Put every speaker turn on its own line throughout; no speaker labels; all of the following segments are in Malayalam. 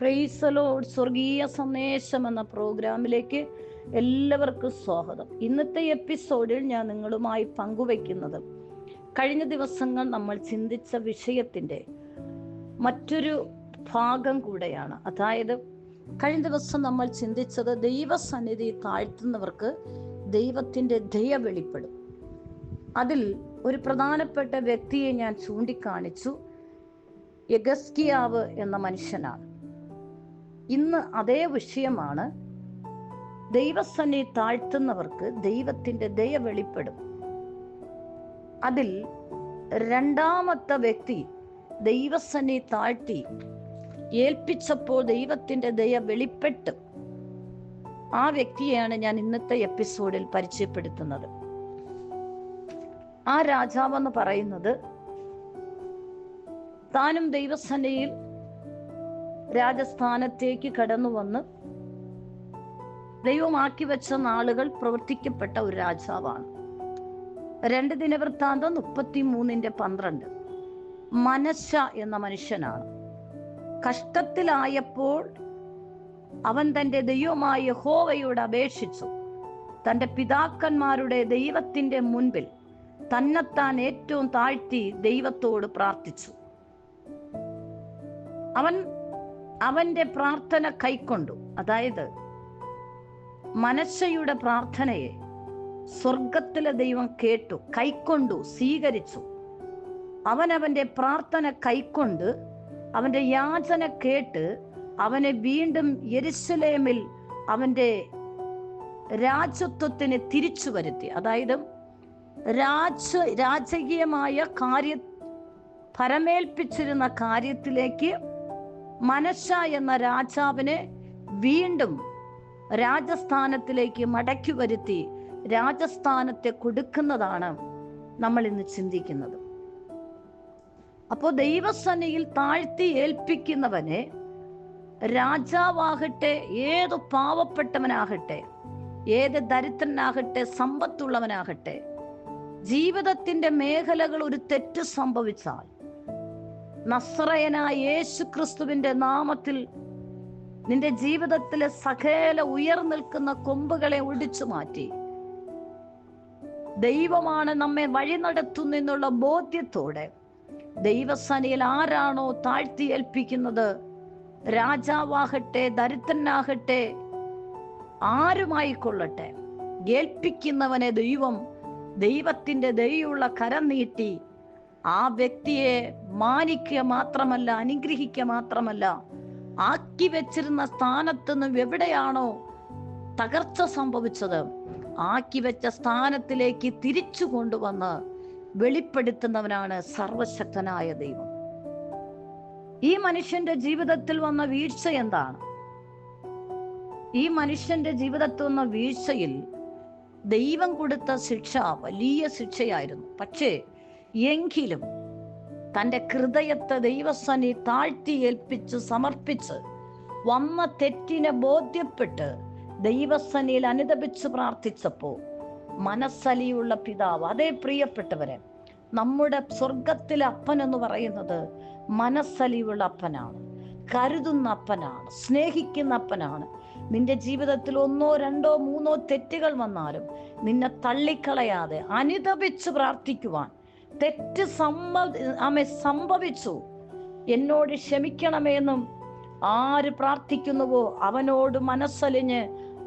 Praise the Lord. സ്വർഗീയ സന്ദേശം എന്ന പ്രോഗ്രാമിലേക്ക് എല്ലാവർക്കും സ്വാഗതം. ഇന്നത്തെ എപ്പിസോഡിൽ ഞാൻ നിങ്ങളുമായി പങ്കുവയ്ക്കുന്നത് കഴിഞ്ഞ ദിവസങ്ങൾ നമ്മൾ ചിന്തിച്ച വിഷയത്തിൻ്റെ മറ്റൊരു ഭാഗം കൂടെയാണ്. അതായത് കഴിഞ്ഞ ദിവസം നമ്മൾ ചിന്തിച്ചത് ദൈവസന്നിധി താഴ്ത്തുന്നവർക്ക് ദൈവത്തിൻ്റെ ദയ വെളിപ്പെടും. അതിൽ ഒരു പ്രധാനപ്പെട്ട വ്യക്തിയെ ഞാൻ ചൂണ്ടിക്കാണിച്ചു. യെഗസ്കിയാവ് എന്ന മനുഷ്യനാണ്. ഇന്ന് അതേ വിഷയമാണ്. ദൈവസന്നിധി താഴ്ത്തുന്നവർക്ക് ദൈവത്തിൻ്റെ ദയ വെളിപ്പെടും. അതിൽ രണ്ടാമത്തെ വ്യക്തി ദൈവസന്നിധി താഴ്ത്തി ഏൽപ്പിച്ചപ്പോൾ ദൈവത്തിൻ്റെ ദയ വെളിപ്പെട്ടു. ആ വ്യക്തിയെയാണ് ഞാൻ ഇന്നത്തെ എപ്പിസോഡിൽ പരിചയപ്പെടുത്തുന്നത്. ആ രാജാവെന്ന് പറയുന്നത് താനും ദൈവസന്നിധിയിൽ രാജസ്ഥാനത്തേക്ക് കടന്നു വന്ന് ദൈവമാക്കി വെച്ച നാളുകൾ പ്രവർത്തിക്കപ്പെട്ട ഒരു രാജാവാണ്. 2 ദിനവൃത്താന്തം 33:12. മനശ്ശ എന്ന മനുഷ്യനാണ്. കഷ്ടത്തിലായപ്പോൾ അവൻ തൻ്റെ ദൈവമായ യഹോവയോട് അപേക്ഷിച്ചു. തൻ്റെ പിതാക്കന്മാരുടെ ദൈവത്തിൻ്റെ മുൻപിൽ തന്നെത്താൻ ഏറ്റവും താഴ്ത്തി ദൈവത്തോട് പ്രാർത്ഥിച്ചു. അവന്റെ പ്രാർത്ഥന കൈക്കൊണ്ടു. അതായത് മനശ്ശയുടെ പ്രാർത്ഥനയെ സ്വർഗത്തിലെ ദൈവം കേട്ടു, കൈക്കൊണ്ടു, സ്വീകരിച്ചു. അവന്റെ പ്രാർത്ഥന കൈക്കൊണ്ട് അവന്റെ യാചന കേട്ട് അവനെ വീണ്ടും യെരുശലേമിൽ അവന്റെ രാജത്വത്തിന് തിരിച്ചു വരുത്തി. അതായത് രാജകീയമായ ഭരമേൽപ്പിച്ചിരുന്ന കാര്യത്തിലേക്ക് മനശ്ശ എന്ന രാജാവിനെ വീണ്ടും രാജസ്ഥാനത്തിലേക്ക് മടക്കി വരുത്തി രാജസ്ഥാനത്തെ കൊടുക്കുന്നതാണ് നമ്മൾ ഇന്ന് ചിന്തിക്കുന്നത്. അപ്പോൾ ദൈവസന്നിധിയിൽ താഴ്ത്തി ഏൽപ്പിക്കുന്നവനെ രാജാവാകട്ടെ, ഏത് പാവപ്പെട്ടവനാകട്ടെ, ഏത് ദരിദ്രനാകട്ടെ, സമ്പത്തുള്ളവനാകട്ടെ, ജീവിതത്തിന്റെ മേഖലകൾ ഒരു തെറ്റ് സംഭവിച്ചാൽ നസ്രയനായ യേശു ക്രിസ്തുവിന്റെ നാമത്തിൽ നിന്റെ ജീവിതത്തിലെ സകല ഉയർന്നിൽക്കുന്ന കൊമ്പുകളെ ഒടിച്ചു മാറ്റി ദൈവമാണ് നമ്മെ വഴി നടത്തുന്നെന്നുള്ള ബോധ്യത്തോടെ ദൈവസന്നിധിയിൽ ആരാണോ താഴ്ത്തി ഏൽപ്പിക്കുന്നത്, രാജാവാകട്ടെ, ദരിദ്രനാകട്ടെ, ആരുമായിക്കൊള്ളട്ടെ, ഏൽപ്പിക്കുന്നവനെ ദൈവത്തിന്റെ ദയുള്ള കരം നീട്ടി ആ വ്യക്തിയെ മാനിക്കുക മാത്രമല്ല, അനുഗ്രഹിക്കുക മാത്രമല്ല, ആക്കി വെച്ചിരുന്ന സ്ഥാനത്ത് നിന്ന് എവിടെയാണോ തകർച്ച സംഭവിച്ചത് ആക്കി വെച്ച സ്ഥാനത്തിലേക്ക് തിരിച്ചു കൊണ്ടുവന്ന് വെളിപ്പെടുത്തുന്നവനാണ് സർവശക്തനായ ദൈവം. ഈ മനുഷ്യന്റെ ജീവിതത്തിൽ വന്ന വീഴ്ച എന്താണ്? ഈ മനുഷ്യന്റെ ജീവിതത്തിൽ വന്ന വീഴ്ചയിൽ ദൈവം കൊടുത്ത ശിക്ഷ വലിയ ശിക്ഷയായിരുന്നു. പക്ഷേ എങ്കിലും തൻ്റെ ഹൃദയത്തെ ദൈവസന്നിധി താഴ്ത്തി ഏൽപ്പിച്ച് സമർപ്പിച്ച് വന്ന തെറ്റിനെ ബോധ്യപ്പെട്ട് ദൈവസന്നിധിയിൽ അനുതപിച്ച് പ്രാർത്ഥിച്ചപ്പോൾ മനസ്സലിയുള്ള പിതാവ്, അതേ പ്രിയപ്പെട്ടവരെ, നമ്മുടെ സ്വർഗത്തിലെ അപ്പൻ എന്ന് പറയുന്നത് മനസ്സലിയുള്ള അപ്പനാണ്, കരുതുന്ന അപ്പനാണ്, സ്നേഹിക്കുന്ന അപ്പനാണ്. നിന്റെ ജീവിതത്തിൽ 1, 2, 3 തെറ്റുകൾ വന്നാലും നിന്നെ തള്ളിക്കളയാതെ അനുതപിച്ച് പ്രാർത്ഥിക്കുവാൻ, തെറ്റ് സംഭവിച്ചു എന്നോട് ക്ഷമിക്കണമെന്നും ആര് പ്രാർത്ഥിക്കുന്നുവോ അവനോട് മനസ്സലിഞ്ഞ്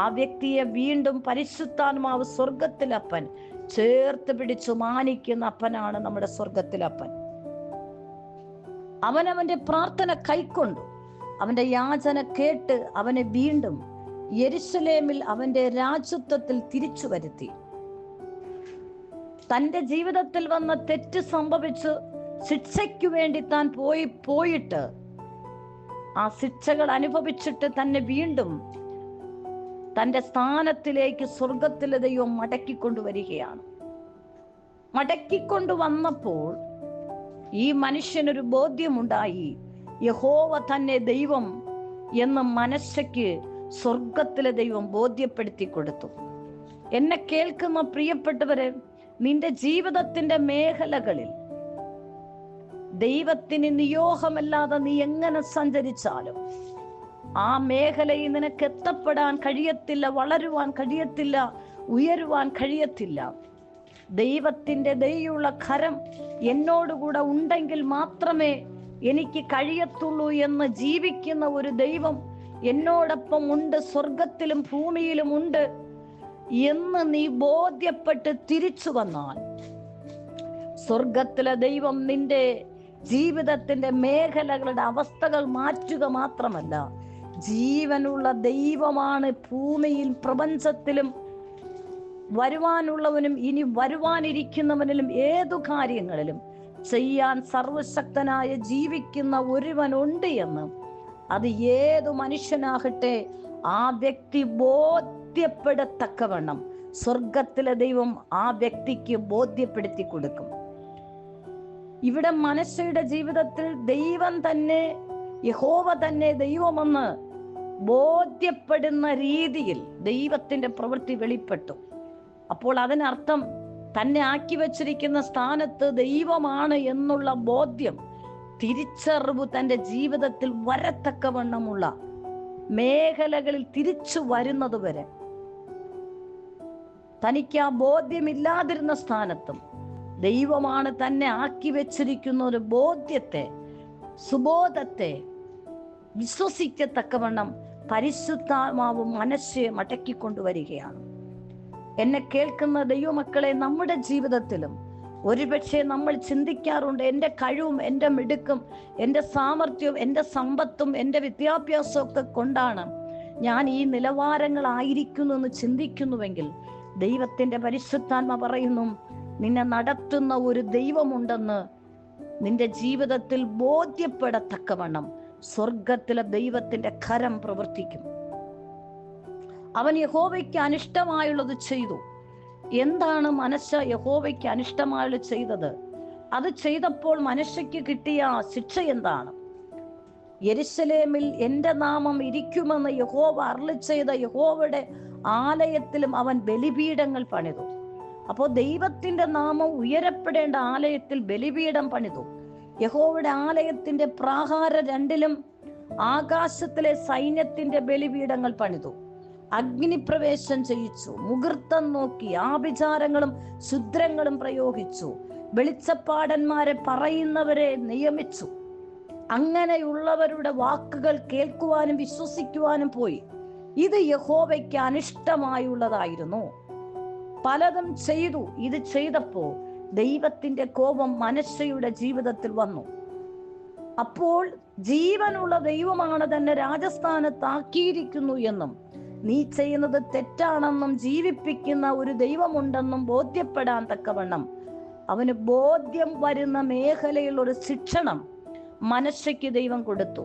ആ വ്യക്തിയെ വീണ്ടും പരിശുദ്ധാത്മാവ് സ്വർഗത്തിലപ്പൻ ചേർത്ത് പിടിച്ചു മാനിക്കുന്ന അപ്പനാണ് നമ്മുടെ സ്വർഗത്തിലപ്പൻ. അവന്റെ പ്രാർത്ഥന കൈക്കൊണ്ടു, അവന്റെ യാചന കേട്ട് അവനെ വീണ്ടും യെരുശലേമിൽ അവന്റെ രാജത്വത്തിൽ തിരിച്ചു വരുത്തി. തൻ്റെ ജീവിതത്തിൽ വന്ന തെറ്റ് സംഭവിച്ച് ശിക്ഷയ്ക്ക് വേണ്ടി താൻ പോയിട്ട് ആ ശിക്ഷകൾ അനുഭവിച്ചിട്ട് തന്നെ വീണ്ടും തൻ്റെ സ്ഥാനത്തിലേക്ക് സ്വർഗത്തിലെ ദൈവം മടക്കിക്കൊണ്ടുവരികയാണ്. മടക്കിക്കൊണ്ടുവന്നപ്പോൾ ഈ മനുഷ്യനൊരു ബോധ്യമുണ്ടായി, യഹോവ തന്നെ ദൈവം എന്ന് മനശ്ശയ്ക്ക് സ്വർഗത്തിലെ ദൈവം ബോധ്യപ്പെടുത്തി കൊടുത്തു. എന്നെ കേൾക്കുന്ന പ്രിയപ്പെട്ടവരെ, നിന്റെ ജീവിതത്തിന്റെ മേഖലകളിൽ ദൈവത്തിന് നിയോഗമല്ലാതെ നീ എങ്ങനെ സഞ്ചരിച്ചാലും ആ മേഖലയിൽ നിനക്ക് എത്തപ്പെടാൻ കഴിയത്തില്ല, വളരുവാൻ കഴിയത്തില്ല, ഉയരുവാൻ കഴിയത്തില്ല. ദൈവത്തിന്റെ ദയുള്ള കരം എന്നോടുകൂടെ ഉണ്ടെങ്കിൽ മാത്രമേ എനിക്ക് കഴിയത്തുള്ളൂ എന്ന് ജീവിക്കുന്ന ഒരു ദൈവം എന്നോടൊപ്പം ഉണ്ട്, സ്വർഗത്തിലും ഭൂമിയിലും ഉണ്ട് എന്ന് നീ ബോധ്യപ്പെട്ട് തിരിച്ചു വന്നാൽ സ്വർഗത്തിലെ ദൈവം നിന്റെ ജീവിതത്തിന്റെ മേഖലകളുടെ അവസ്ഥകൾ മാറ്റുക മാത്രമല്ല, ജീവനുള്ള ദൈവമാണ് ഭൂമിയിൽ പ്രപഞ്ചത്തിലും വരുവാനുള്ളവനും ഇനി വരുവാനിരിക്കുന്നവനിലും ഏതു കാര്യങ്ങളിലും ചെയ്യാൻ സർവശക്തനായ ജീവിക്കുന്ന ഒരുവനുണ്ട് എന്ന് അത് ഏതു മനുഷ്യനാകട്ടെ ആ വ്യക്തി ബോധ്യപ്പെടത്തക്കവണ്ണം സ്വർഗത്തിലെ ദൈവം ആ വ്യക്തിക്ക് ബോധ്യപ്പെടുത്തി കൊടുക്കും. ഇവിടെ മനശ്ശയുടെ ജീവിതത്തിൽ ദൈവം തന്നെ, യഹോവ തന്നെ ദൈവമെന്ന് ബോധ്യപ്പെടുന്ന രീതിയിൽ ദൈവത്തിന്റെ പ്രവൃത്തി വെളിപ്പെട്ടു. അപ്പോൾ അതിനർത്ഥം തന്നെ ആക്കി വച്ചിരിക്കുന്ന സ്ഥാനത്ത് ദൈവമാണ് എന്നുള്ള ബോധ്യം, തിരിച്ചറിവ് തൻ്റെ ജീവിതത്തിൽ വരത്തക്കവണ്ണമുള്ള മേഖലകളിൽ തിരിച്ചു വരുന്നത് വരെ തനിക്ക് ആ ബോധ്യമില്ലാതിരുന്ന സ്ഥാനത്തും ദൈവമാണ് തന്നെ ആക്കി വെച്ചിരിക്കുന്ന ഒരു ബോധ്യത്തെ, സുബോധത്തെ വിശ്വസിക്കത്തക്കവണ്ണം പരിശുദ്ധാത്മാവ് മനസ്സെ മടക്കിക്കൊണ്ടുവരികയാണ്. എന്നെ കേൾക്കുന്ന ദൈവമക്കളെ, നമ്മുടെ ജീവിതത്തിലും ഒരുപക്ഷെ നമ്മൾ ചിന്തിക്കാറുണ്ട്, എൻ്റെ കഴിവും എൻ്റെ മിടുക്കും എൻ്റെ സാമർഥ്യവും എൻ്റെ സമ്പത്തും എൻ്റെ വിദ്യാഭ്യാസവും ഒക്കെ കൊണ്ടാണ് ഞാൻ ഈ നിലവാരങ്ങളായിരിക്കുന്നു എന്ന് ചിന്തിക്കുന്നുവെങ്കിൽ ദൈവത്തിൻ്റെ പരിശുദ്ധാത്മ പറയുന്നു, നിന്നെ നടത്തുന്ന ഒരു ദൈവമുണ്ടെന്ന് നിന്റെ ജീവിതത്തിൽ ബോധ്യപ്പെടത്തക്കവണ്ണം സ്വർഗത്തിലെ ദൈവത്തിന്റെ കരം പ്രവർത്തിക്കും. അവൻ യഹോവയ്ക്ക് അനിഷ്ടമായുള്ളത് ചെയ്തു. എന്താണ് മനശ്ശ യഹോവയ്ക്ക് അനിഷ്ടമായുള്ളത് ചെയ്തത്? അത് ചെയ്തപ്പോൾ മനശ്ശയ്ക്ക് കിട്ടിയ ശിക്ഷ എന്താണ്? യെരുശലേമിൽ എൻ്റെ നാമം ഇരിക്കുമെന്ന് യഹോവ അരുളിച്ചെയ്ത യഹോവയുടെ ആലയത്തിലും അവൻ ബലിപീഠങ്ങൾ പണിതു. അപ്പോൾ ദൈവത്തിന്റെ നാമം ഉയരപ്പെടേണ്ട ആലയത്തിൽ ബലിപീഠം പണിതു. യഹോവയുടെ ആലയത്തിന്റെ പ്രാകാര രണ്ടിലും ആകാശത്തിലെ സൈന്യത്തിന്റെ ബലിപീഠങ്ങൾ പണിതു. അഗ്നിപ്രവേശം ചെയ്യിച്ചു, മുഹൂർത്തം നോക്കി, ആഭിചാരങ്ങളും ശുദ്രങ്ങളും പ്രയോഗിച്ചു, വെളിച്ചപ്പാടന്മാരെ പറയുന്നവരെ നിയമിച്ചു. അങ്ങനെയുള്ളവരുടെ വാക്കുകൾ കേൾക്കുവാനും വിശ്വസിക്കുവാനും പോയി. ഇത് യഹോവയ്ക്ക് അനിഷ്ടമായുള്ളതായിരുന്നു. പലതും ചെയ്തു. ഇത് ചെയ്തപ്പോ ദൈവത്തിന്റെ കോപം മനശ്ശയുടെ ജീവിതത്തിൽ വന്നു. അപ്പോൾ ജീവനുള്ള ദൈവമാണ് തന്നെ രാജസ്ഥാനത്താക്കിയിരിക്കുന്നു എന്നും നീ ചെയ്യുന്നത് തെറ്റാണെന്നും ജീവിപ്പിക്കുന്ന ഒരു ദൈവമുണ്ടെന്നും ബോധ്യപ്പെടാൻ തക്കവണ്ണം അവന് ബോധ്യം വരുന്ന മേഖലയിൽ ഒരു ശിക്ഷണം മനശ്ശയ്ക്ക് ദൈവം കൊടുത്തു.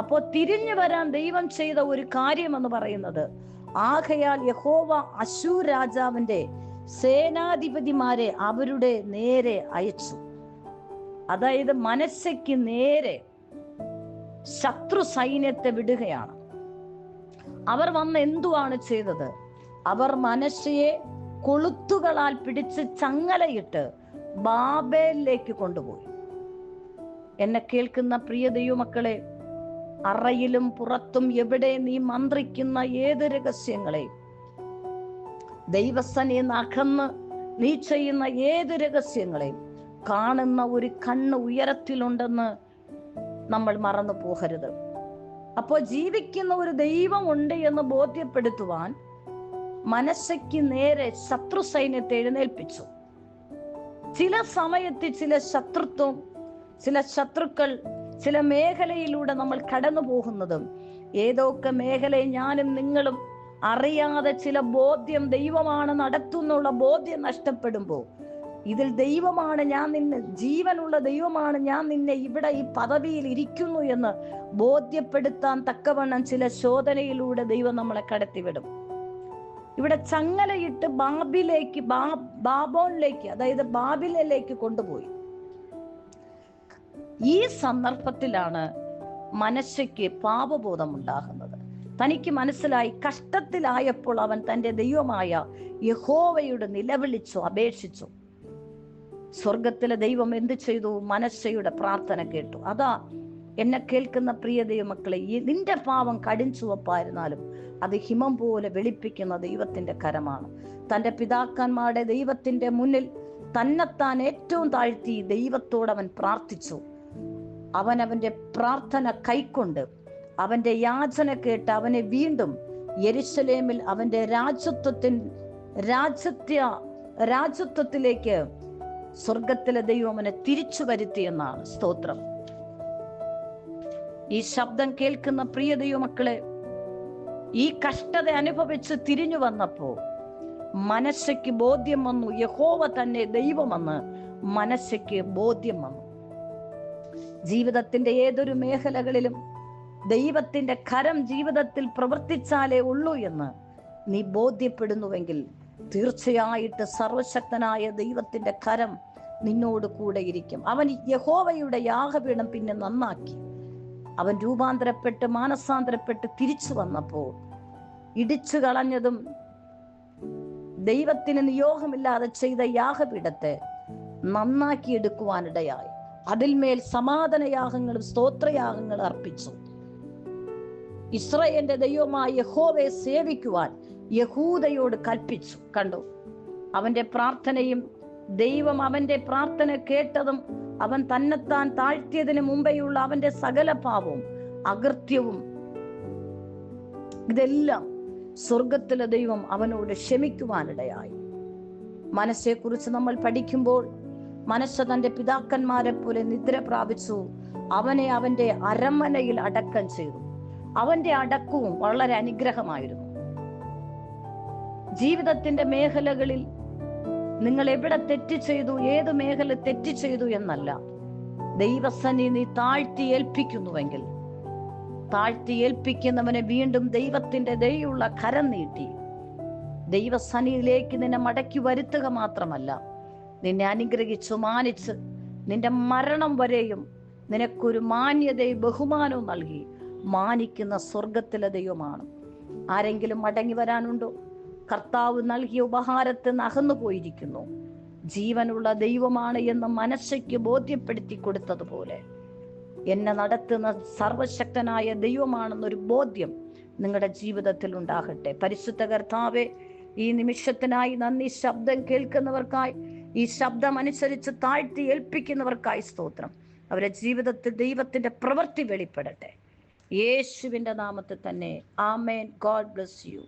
അപ്പോൾ തിരിഞ്ഞു വരാൻ ദൈവം ചെയ്ത ഒരു കാര്യം എന്ന് പറയുന്നത്, ആകയാൽ യഹോവ അശ്ശൂർ രാജാവിന്റെ സേനാധിപതിമാരെ അവരുടെ നേരെ അയച്ചു. അതായത് മനശ്ശയ്ക്ക് നേരെ ശത്രു സൈന്യത്തെ വിടുകയാണ്. അവർ വന്ന് എന്തുവാണ് ചെയ്തത്? അവർ മനശ്ശയെ കൊളുത്തുകളാൽ പിടിച്ച് ചങ്ങലയിട്ട് ബാബേലിലേക്ക് കൊണ്ടുപോയി. എന്നെ കേൾക്കുന്ന പ്രിയ ദൈവമക്കളെ, അറയിലും പുറത്തും എവിടെ നീ മന്ത്രിക്കുന്ന ഏത് രഹസ്യങ്ങളെ, ദൈവസന്നിധിയിൽ നിന്ന് അകന്ന് നീ ചെയ്യുന്ന ഏത് രഹസ്യങ്ങളെയും കാണുന്ന ഒരു കണ്ണ് ഉയരത്തിലുണ്ടെന്ന് നമ്മൾ മറന്നു പോകരുത്. അപ്പോൾ ജീവിക്കുന്ന ഒരു ദൈവം ഉണ്ട് എന്ന് ബോധ്യപ്പെടുത്തുവാൻ മനശ്ശയ്ക്ക് നേരെ ശത്രു സൈന്യത്തെ എഴുന്നേൽപ്പിച്ചു. ചില സമയത്ത് ചില ശത്രുത്വം, ചില ശത്രുക്കൾ, ചില മേഖലയിലൂടെ നമ്മൾ കടന്നു പോകുന്നതും, ഏതൊക്കെ മേഖലയിൽ ഞാനും നിങ്ങളും അറിയാതെ ചില ബോധ്യം ദൈവമാണ് നടത്തുന്നുള്ള ബോധ്യം നഷ്ടപ്പെടുമ്പോൾ, ഇതിൽ ദൈവമാണ് ഞാൻ നിന്നെ, ജീവനുള്ള ദൈവമാണ് ഞാൻ നിന്നെ ഇവിടെ ഈ പദവിയിൽ ഇരിക്കുന്നു എന്ന് ബോധ്യപ്പെടുത്താൻ തക്കവണ്ണം ചില ശോധനയിലൂടെ ദൈവം നമ്മളെ കടത്തിവിടും. ഇവിടെ ചങ്ങലയിട്ട് ബാബോനിലേക്ക്, അതായത് ബാബിലേക്ക് കൊണ്ടുപോയി. ഈ സന്ദർഭത്തിലാണ് മനശ്ശയ്ക്ക് പാപബോധം ഉണ്ടാകുന്നത്. തനിക്ക് മനസ്സിലായി, കഷ്ടത്തിലായപ്പോൾ അവൻ തൻ്റെ ദൈവമായ യഹോവയോട് നിലവിളിച്ചു, അപേക്ഷിച്ചു. സ്വർഗത്തിലെ ദൈവം എന്ത് ചെയ്തു? മനശ്ശയുടെ പ്രാർത്ഥന കേട്ടു. അതാ എന്നെ കേൾക്കുന്ന പ്രിയ ദൈവമക്കളെ, ഈ നിന്റെ പാവം കടുംചുവപ്പായിരുന്നാലും അത് ഹിമം പോലെ വെളുപ്പിക്കുന്ന ദൈവത്തിന്റെ കരമാണ്. തൻ്റെ പിതാക്കന്മാരുടെ ദൈവത്തിന്റെ മുന്നിൽ തന്നെത്താൻ ഏറ്റവും താഴ്ത്തി ദൈവത്തോട് അവൻ പ്രാർത്ഥിച്ചു. അവന്റെ പ്രാർത്ഥന കൈക്കൊണ്ട് അവന്റെ യാചന കേട്ട് അവനെ വീണ്ടും യെരുശലേമിൽ അവന്റെ രാജ്യത്വത്തിലേക്ക് സ്വർഗത്തിലെ ദൈവം അവനെ തിരിച്ചു വരുത്തിയെന്നാണ്. സ്തോത്രം. ഈ ശബ്ദം കേൾക്കുന്ന പ്രിയ ദൈവമക്കളെ, ഈ കഷ്ടത അനുഭവിച്ച് തിരിഞ്ഞു വന്നപ്പോ മനസ്സയ്ക്ക് ബോധ്യം വന്നു, യഹോവ തന്നെ ദൈവമെന്ന് മനസ്സയ്ക്ക് ബോധ്യം വന്നു. ജീവിതത്തിന്റെ ഏതൊരു മേഖലകളിലും ദൈവത്തിന്റെ കരം ജീവിതത്തിൽ പ്രവർത്തിച്ചാലേ ഉള്ളൂ എന്ന് നീ ബോധ്യപ്പെടുന്നുവെങ്കിൽ തീർച്ചയായിട്ട് സർവശക്തനായ ദൈവത്തിന്റെ കരം നിന്നോട് കൂടെ ഇരിക്കും. അവൻ യഹോവയുടെ യാഗപീഠം പിന്നെ നന്നാക്കി. അവൻ രൂപാന്തരപ്പെട്ട് മാനസാന്തരപ്പെട്ട് തിരിച്ചു വന്നപ്പോൾ ഇടിച്ചു കളഞ്ഞതും ദൈവത്തിന് നിയോഗമില്ലാതെ ചെയ്ത യാഗപീഠത്തെ നന്നാക്കി എടുക്കുവാനിടയായി. അതിന്മേൽ സമാധാന യാഗങ്ങളും സ്തോത്രയാഗങ്ങളും അർപ്പിച്ചു. ഇസ്രായേലിന്റെ ദൈവമായ യഹോവയെ സേവിക്കുവാൻ യഹൂദയോട് കൽപ്പിച്ചു. കണ്ടു, അവന്റെ പ്രാർത്ഥനയും ദൈവം അവന്റെ പ്രാർത്ഥന കേട്ടതും അവൻ തന്നെത്താൻ താഴ്ത്തിയതിന് മുമ്പെയുള്ള അവന്റെ സകല പാപവും അകൃത്യവും ഇതെല്ലാം സ്വർഗത്തിലെ ദൈവം അവനോട് ക്ഷമിക്കുവാനിടയായി. മനസ്സെക്കുറിച്ച് നമ്മൾ പഠിക്കുമ്പോൾ മനസ്സ് തന്റെ പിതാക്കന്മാരെ പോലെ നിദ്ര പ്രാപിച്ചു. അവനെ അവന്റെ അരമനയിൽ അടക്കം ചെയ്തു. അവന്റെ അടക്കവും വളരെ അനുഗ്രഹമായിരുന്നു. ജീവിതത്തിന്റെ മേഖലകളിൽ നിങ്ങൾ എവിടെ തെറ്റ് ചെയ്തു, ഏത് മേഖല തെറ്റ് ചെയ്തു എന്നല്ല, ദൈവസന്നി നീ താഴ്ത്തി ഏൽപ്പിക്കുന്നുവെങ്കിൽ താഴ്ത്തി ഏൽപ്പിക്കുന്നവനെ വീണ്ടും ദൈവത്തിന്റെ ദയുള്ള കരം നീട്ടി ദൈവസന്നിധിയിലേക്ക് നിന്നെ മടക്കി വരുത്തുക മാത്രമല്ല, നിന്നെ അനുഗ്രഹിച്ചു മാനിച്ച് നിന്റെ മരണം വരെയും നിനക്കൊരു മാന്യതയും ബഹുമാനവും നൽകി മാനിക്കുന്ന സ്വർഗത്തിലെ ദൈവമാണ്. ആരെങ്കിലും മടങ്ങി വരാനുണ്ടോ? കർത്താവ് നൽകിയ ഉപഹാരത്തിൽ നിന്ന് അകന്നു പോയിരിക്കുന്നു. ജീവനുള്ള ദൈവമാണ് എന്ന് മനസ്സയ്ക്ക് ബോധ്യപ്പെടുത്തി കൊടുത്തതുപോലെ എന്നെ നടത്തുന്ന സർവശക്തനായ ദൈവമാണെന്നൊരു ബോധ്യം നിങ്ങളുടെ ജീവിതത്തിൽ ഉണ്ടാകട്ടെ. പരിശുദ്ധ കർത്താവേ, ഈ നിമിഷത്തിനായി നന്ദി. ശബ്ദം കേൾക്കുന്നവർക്കായി, ഈ ശബ്ദം അനുസരിച്ച് താഴ്ത്തി ഏൽപ്പിക്കുന്നവർക്കായി സ്തോത്രം. അവരുടെ ജീവിതത്തിൽ ദൈവത്തിന്റെ പ്രവൃത്തി വെളിപ്പെടട്ടെ. യേശുവിന്റെ നാമത്തിൽ തന്നെ. ആമേൻ. God bless U.